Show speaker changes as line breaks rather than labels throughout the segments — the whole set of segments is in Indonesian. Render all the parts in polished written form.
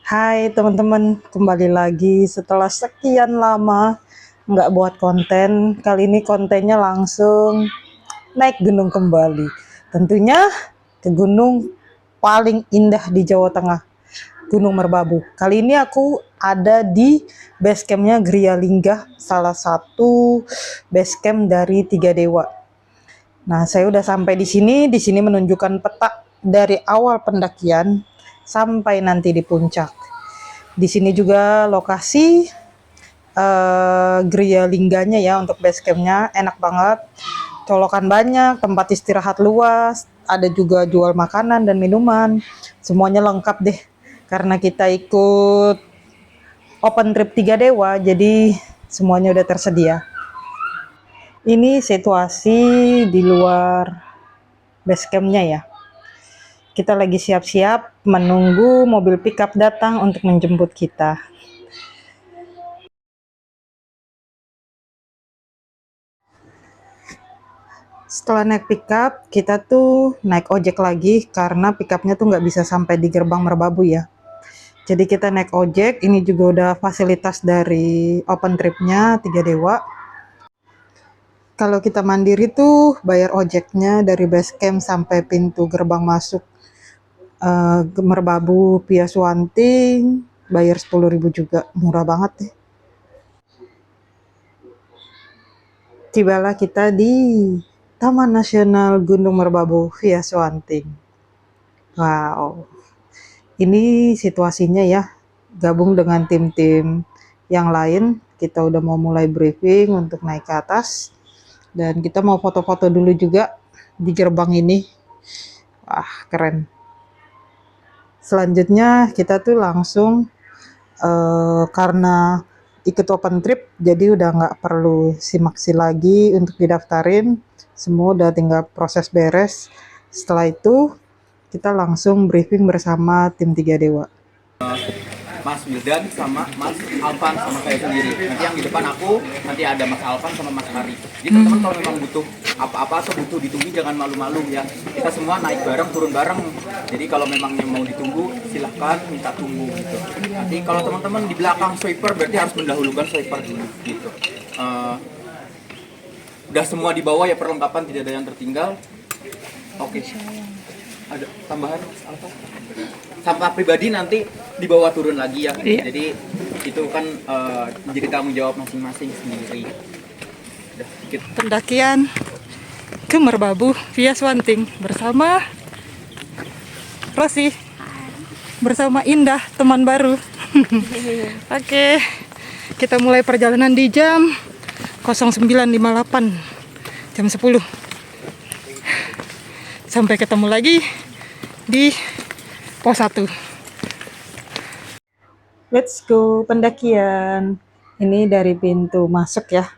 Hai teman-teman, kembali lagi setelah sekian lama nggak buat konten. Kali ini kontennya langsung naik gunung kembali. Tentunya ke gunung paling indah di Jawa Tengah, Gunung Merbabu. Kali ini aku ada di base campnya Gria Linggah, salah satu base camp dari Tiga Dewa. Nah, saya udah sampai di sini. Di sini menunjukkan peta dari awal pendakian sampai nanti di puncak. Di sini juga lokasi Gria Lingganya ya untuk base campnya enak banget. Colokan banyak, tempat istirahat luas, ada juga jual makanan dan minuman. Semuanya lengkap deh. Karena kita ikut open trip Tiga Dewa, jadi semuanya udah tersedia. Ini situasi di luar base campnya ya. Kita lagi siap-siap menunggu mobil pickup datang untuk menjemput kita. Setelah naik pickup, kita tuh naik ojek lagi karena pickupnya tuh nggak bisa sampai di gerbang Merbabu ya. Jadi kita naik ojek, ini juga udah fasilitas dari open tripnya Tiga Dewa. Kalau kita mandiri tuh bayar ojeknya dari base camp sampai pintu gerbang masuk Merbabu via Suwanting, bayar 10.000 juga, murah banget deh. Tibalah kita di Taman Nasional Gunung Merbabu via Suwanting. Wow. Ini situasinya ya, gabung dengan tim-tim yang lain. Kita udah mau mulai briefing untuk naik ke atas. Dan kita mau foto-foto dulu juga di gerbang ini. Wah, keren. Selanjutnya kita tuh langsung, karena ikut open trip, jadi udah nggak perlu simaksi lagi untuk didaftarin. Semua udah tinggal proses beres. Setelah itu, kita langsung briefing bersama tim Tiga Dewa.
Mas Wildan sama Mas Alvan sama saya sendiri. Nanti yang di depan aku, nanti ada Mas Alvan sama Mas Hari. Jadi teman-teman kalau memang butuh apa-apa atau butuh ditunggu jangan malu-malu ya. Kita semua naik bareng, turun bareng. Jadi kalau memang yang mau ditunggu silahkan minta tunggu gitu. Nanti kalau teman-teman di belakang swiper berarti harus mendahulukan swiper dulu gitu. Udah semua di bawah ya perlengkapan, tidak ada yang tertinggal. Oke. Ada tambahan apa? Sampah pribadi nanti dibawa turun lagi ya. Iya. Jadi itu kan menjadi tanggung jawab masing-masing sendiri. Udah, gitu.
Pendakian ke Merbabu via Suwanting bersama Rosi, bersama Indah, teman baru. Oke, kita mulai perjalanan di jam 09.58, jam 10. Sampai ketemu lagi di pos 1. Let's go pendakian. Ini dari pintu masuk ya.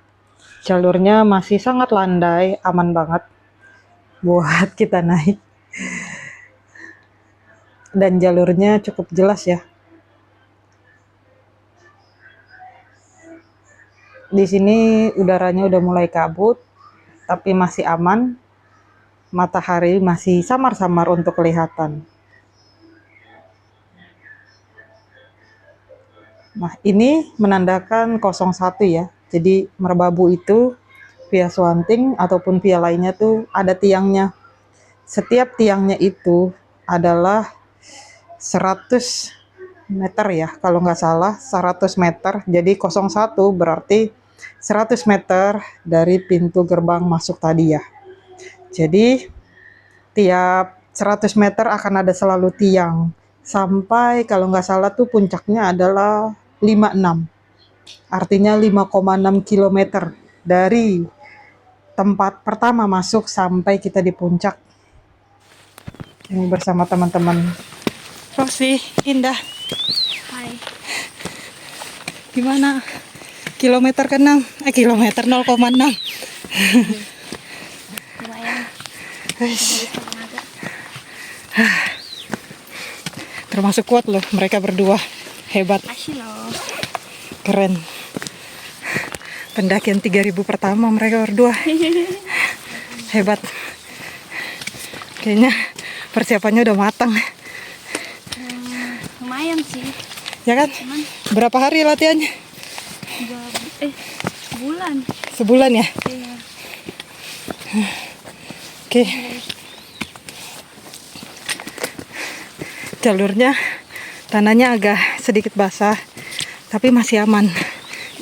Jalurnya masih sangat landai, aman banget buat kita naik. Dan jalurnya cukup jelas ya. Di sini udaranya udah mulai kabut, tapi masih aman. Matahari masih samar-samar untuk kelihatan. Nah, ini menandakan 01 ya. Jadi Merbabu itu via Suwanting ataupun via lainnya tuh ada tiangnya. Setiap tiangnya itu adalah 100 meter ya, kalau nggak salah 100 meter. Jadi 01 berarti 100 meter dari pintu gerbang masuk tadi ya. Jadi tiap 100 meter akan ada selalu tiang. Sampai kalau nggak salah tuh puncaknya adalah 56. Artinya 5,6 km dari tempat pertama masuk sampai kita di puncak. Ini bersama teman-teman Rosi, Indah.
Hai.
Gimana? Kilometer ke-6? Kilometer 0,6.
Lumayan.
Termasuk kuat loh mereka berdua. Hebat.
Asih loh.
Keren. Pendakian 3.000 pertama mereka berdua. Hebat. Kayaknya persiapannya udah matang.
Lumayan sih.
Ya kan? Berapa hari latihannya?
2 bulan.
Sebulan ya?
Iya.
Oke. Jalurnya tanahnya agak sedikit basah, tapi masih aman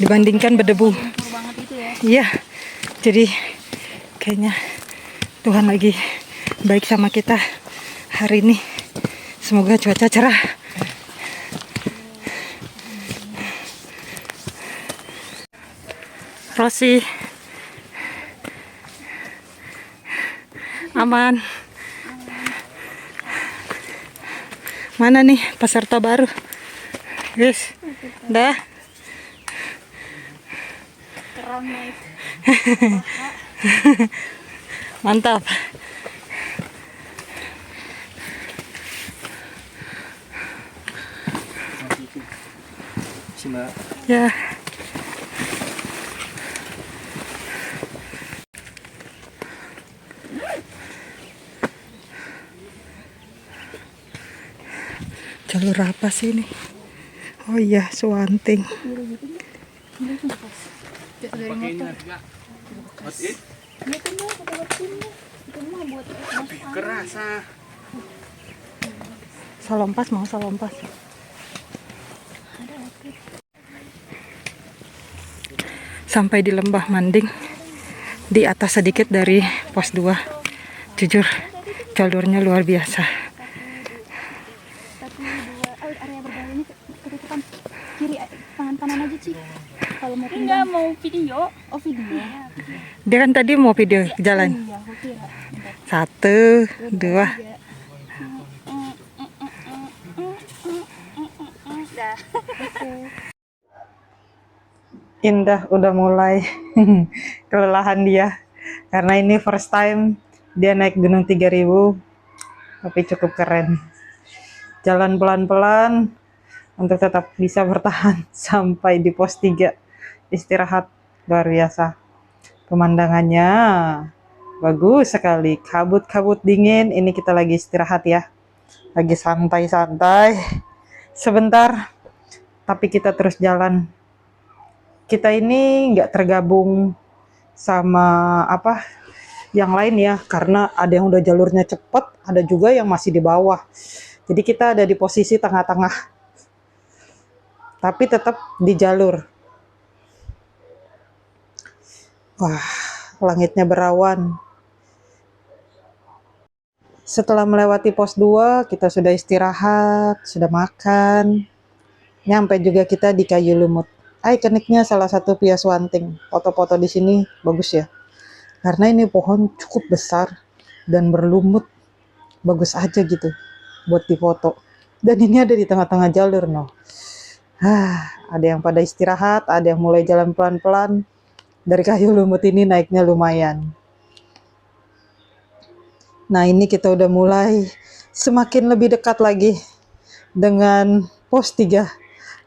dibandingkan berdebu.
Lumpur banget itu ya.
Iya. Jadi kayaknya Tuhan lagi baik sama kita hari ini. Semoga cuaca cerah. Rosi. Aman. Mana nih peserta baru? Guys, dah.
Keren naik.
Mantap. Ya. Jalur apa sih ini? Oh iya, Suwanting.
Jatuh dari motor.
Kerasa.
Salompas mau salompas. Sampai di Lembah Manding, di atas sedikit dari pos 2. Jujur, jalurnya luar biasa.
Area berbahaya ini ketutupan kiri tangan kanan aja Ci. Kalau mau pindah mau video. Oh video.
Dia kan tadi mau video jalan.
Iya, aku kira.
1, 2.
Dah.
Indah udah mulai kelelahan dia karena ini first time dia naik gunung 3000, tapi cukup keren. Jalan pelan-pelan untuk tetap bisa bertahan sampai di pos 3. Istirahat luar biasa. Pemandangannya bagus sekali, kabut-kabut dingin. Ini kita lagi istirahat ya, lagi santai-santai sebentar, tapi kita terus jalan. Kita ini nggak tergabung sama yang lain ya, karena ada yang udah jalurnya cepet, ada juga yang masih di bawah. Jadi kita ada di posisi tengah-tengah, tapi tetap di jalur. Wah, langitnya berawan. Setelah melewati pos 2, kita sudah istirahat, sudah makan. Nyampe juga kita di Kayu Lumut. Ikoniknya salah satu Via Swanting. Foto-foto di sini bagus ya. Karena ini pohon cukup besar dan berlumut. Bagus aja gitu buat difoto. Dan ini ada di tengah-tengah jalur no. Ada yang pada istirahat, ada yang mulai jalan pelan-pelan. Dari Kayu Lumut ini naiknya lumayan. Nah, ini kita udah mulai semakin lebih dekat lagi dengan pos 3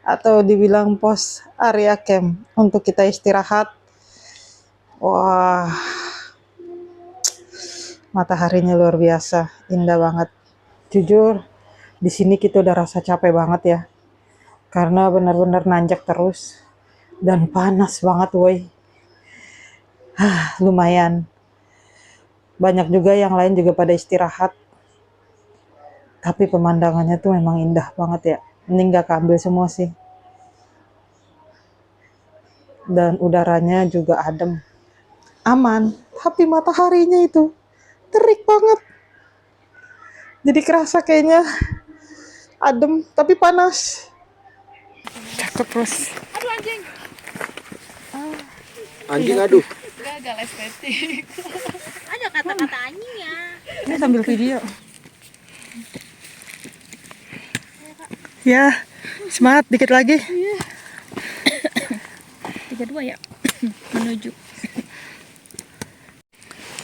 atau dibilang pos area camp untuk kita istirahat. Wah, mataharinya luar biasa, indah banget. Jujur, di sini kita udah rasa capek banget ya, karena benar-benar nanjak terus dan panas banget, woi. Lumayan. Banyak juga yang lain juga pada istirahat. Tapi pemandangannya tuh memang indah banget ya. Ini nggak keambil semua sih. Dan udaranya juga adem. Aman. Tapi mataharinya itu terik banget. Jadi kerasa kayaknya adem tapi panas. Cakep terus.
Aduh anjing.
Anjing aduh.
Gagal estetik. Ada kata-kata anjing ya.
Ini sambil video. Ya, semangat dikit lagi.
32 ya. Menuju.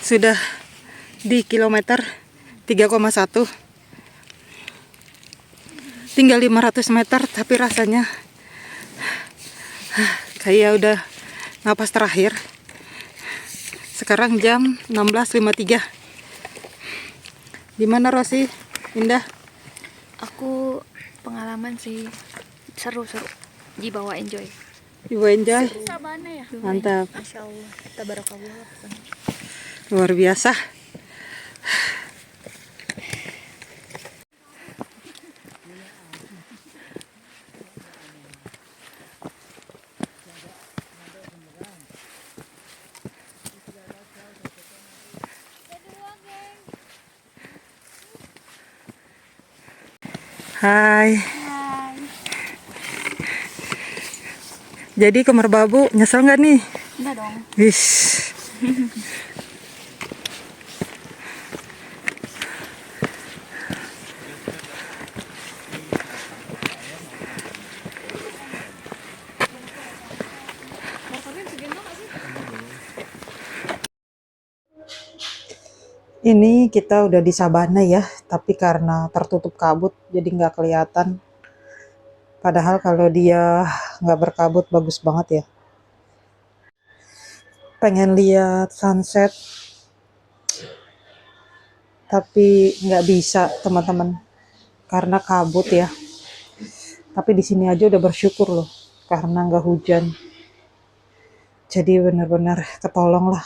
Sudah di kilometer 3,1. Tinggal 500 meter, tapi rasanya kayak udah napas terakhir. Sekarang jam 16.53. Gimana Rosi? Indah?
Aku pengalaman sih Seru-seru. Ji bawa enjoy.
Ibu enjoy.
Sabana ya.
Mantap.
Masya Allah. Tabarakallah.
Luar biasa. Hai.
Hai.
Jadi ke Merbabu nyesel nggak nih?
Enggak dong.
Wis. Ini kita udah di sabana ya, tapi karena tertutup kabut jadi nggak kelihatan. Padahal kalau dia nggak berkabut bagus banget ya. Pengen lihat sunset, tapi nggak bisa teman-teman, karena kabut ya. Tapi di sini aja udah bersyukur loh, karena nggak hujan. Jadi benar-benar ketolong lah.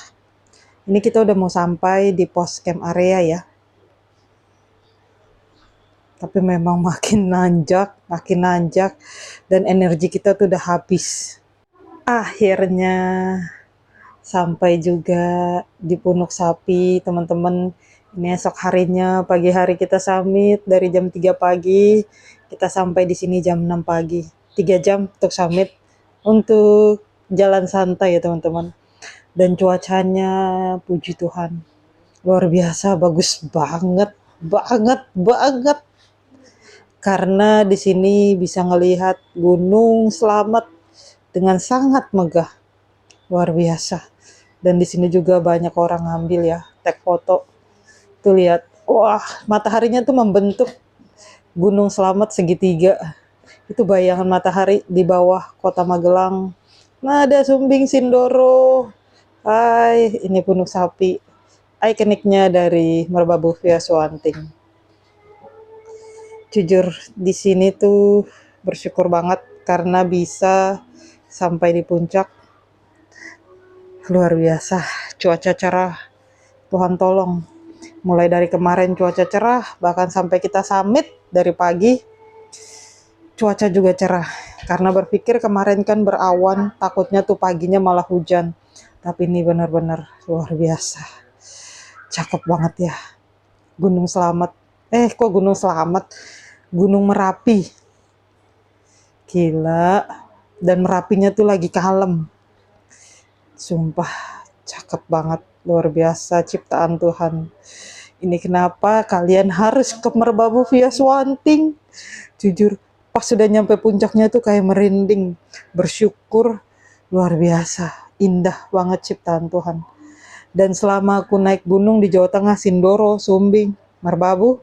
Ini kita udah mau sampai di pos camp area ya. Tapi memang makin nanjak, dan energi kita tuh udah habis. Akhirnya sampai juga di Punuk Sapi, teman-teman. Ini esok harinya, pagi hari kita summit dari jam 3 pagi. Kita sampai di sini jam 6 pagi. 3 jam untuk summit, untuk jalan santai ya teman-teman. Dan cuacanya, puji Tuhan, luar biasa, bagus banget. Karena di sini bisa ngelihat Gunung Slamet dengan sangat megah, luar biasa. Dan di sini juga banyak orang ngambil ya, tag foto. Tuh lihat, wah, mataharinya tuh membentuk Gunung Slamet segitiga. Itu bayangan matahari di bawah kota Magelang. Nah, ada Sumbing Sindoro. Hai, ini Punuk Sapi, ikoniknya dari Merbabu via Suwanting. Jujur di sini tuh bersyukur banget karena bisa sampai di puncak. Luar biasa, cuaca cerah, Tuhan tolong. Mulai dari kemarin cuaca cerah, bahkan sampai kita summit dari pagi, cuaca juga cerah. Karena berpikir kemarin kan berawan, takutnya tuh paginya malah hujan. Tapi ini benar-benar luar biasa. Cakep banget ya. Gunung Slamet. Kok Gunung Slamet? Gunung Merapi. Gila. Dan Merapinya tuh lagi kalem. Sumpah, cakep banget. Luar biasa ciptaan Tuhan. Ini kenapa kalian harus ke Merbabu via Suwanting. Jujur, pas sudah nyampe puncaknya tuh kayak merinding. Bersyukur, luar biasa. Indah banget ciptaan Tuhan. Dan selama aku naik gunung di Jawa Tengah, Sindoro, Sumbing, Merbabu,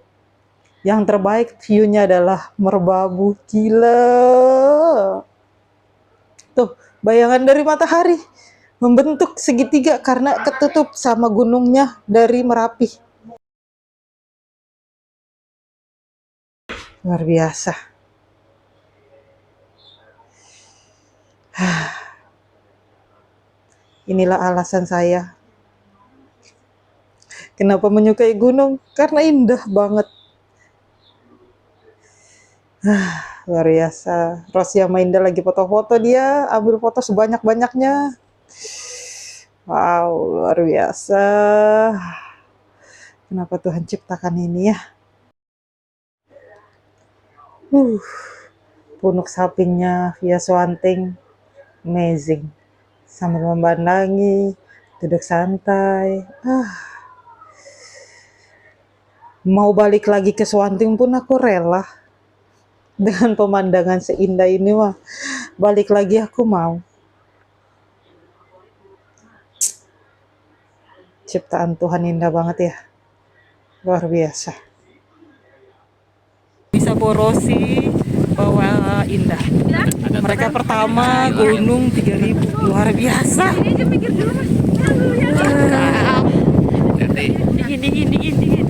yang terbaik view-nya adalah Merbabu. Gila. Tuh, bayangan dari matahari membentuk segitiga karena ketutup sama gunungnya dari Merapi. Luar biasa. Inilah alasan saya kenapa menyukai gunung, karena indah banget. Luar biasa. Rosya Mainda lagi foto-foto, dia ambil foto sebanyak-banyaknya. Wow, luar biasa. Kenapa Tuhan ciptakan ini ya? Punuk Sapinya via Suwanting, amazing. Sambil memandangi, duduk santai. Mau balik lagi ke Suwanting pun aku rela. Dengan pemandangan seindah ini mah, balik lagi aku mau. Ciptaan Tuhan indah banget ya. Luar biasa. Bisa Borosi bawa indah. Mereka pertama gunung 3000, luar biasa. Dingin.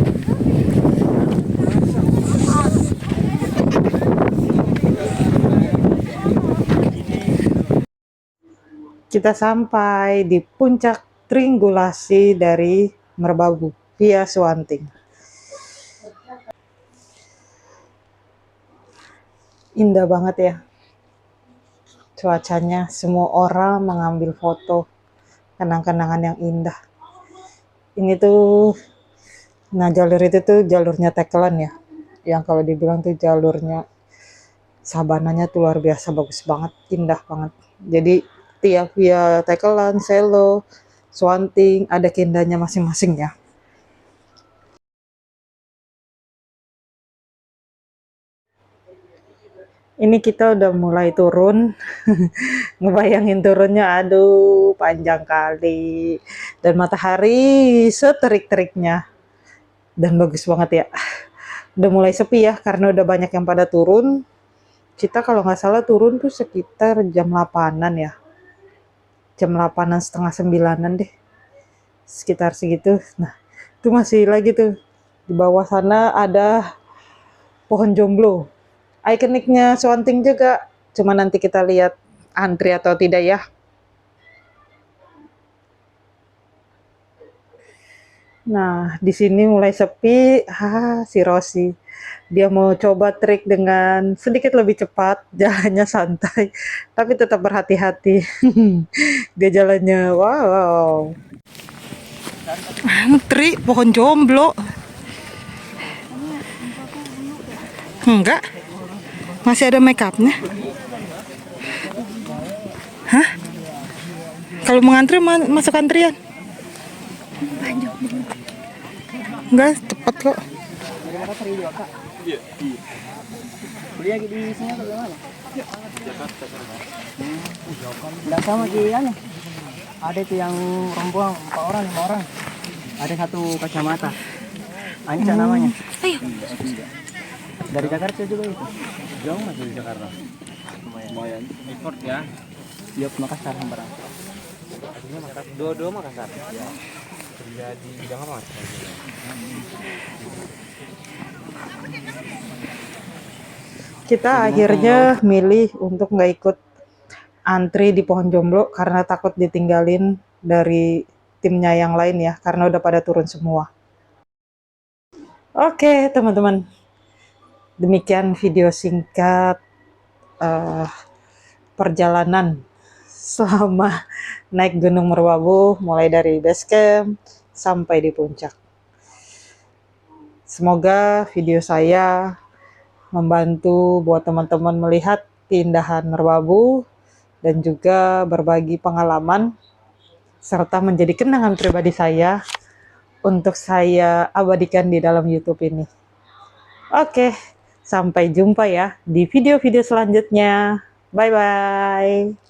kita sampai di puncak Tringgulasi dari Merbabu via Suwanting. Indah banget ya cuacanya, semua orang mengambil foto kenang-kenangan yang indah. Ini tuh, nah jalur itu tuh jalurnya Tekelan ya, yang kalau dibilang tuh jalurnya sabananya tuh luar biasa, bagus banget, indah banget. Jadi tiap via Tekelan, Selo, Suwanting ada keindahannya masing-masing ya. Ini kita udah mulai turun. Ngebayangin turunnya, aduh panjang kali. Dan matahari seterik-teriknya. Dan bagus banget ya. Udah mulai sepi ya, karena udah banyak yang pada turun. Kita kalau nggak salah turun tuh sekitar jam 8-an ya. Jam 8-an, setengah 9-an deh. Sekitar segitu. Nah, itu masih lagi tuh. Di bawah sana ada pohon jomblo. Ikoniknya Suwanting juga, cuma nanti kita lihat antri atau tidak ya. Nah, di sini mulai sepi. Si Rosi, dia mau coba trik dengan sedikit lebih cepat, jalannya santai, tapi tetap berhati-hati. Dia jalannya, wow. Antri pohon jomblo. Enggak. Masih ada make upnya. Hah? Kalau mau ngantri masuk antrian? Enggak, cepat kok.
Kuliah di sini atau di mana? Jakarta. Enggak sama di anu. Ada tuh yang rombongan 4 orang, 5 orang. Ada satu kacamata. Anca namanya.
Ayo.
Dari Jakarta juga itu.
Jauh nggak dari Jakarta? Lumayan. Effort ya.
Yop Makassar Hambaran.
Artinya Makassar. Dua-dua Makassar. Ya. Kerja di bidang apa mas?
Kita akhirnya milih untuk nggak ikut antri di pohon jomblo karena takut ditinggalin dari timnya yang lain ya, karena udah pada turun semua. Oke teman-teman, demikian video singkat perjalanan selama naik Gunung Merbabu, mulai dari base camp sampai di puncak. Semoga video saya membantu buat teman-teman melihat keindahan Merbabu dan juga berbagi pengalaman serta menjadi kenangan pribadi saya untuk saya abadikan di dalam YouTube ini. Oke, sampai jumpa ya di video-video selanjutnya. Bye-bye.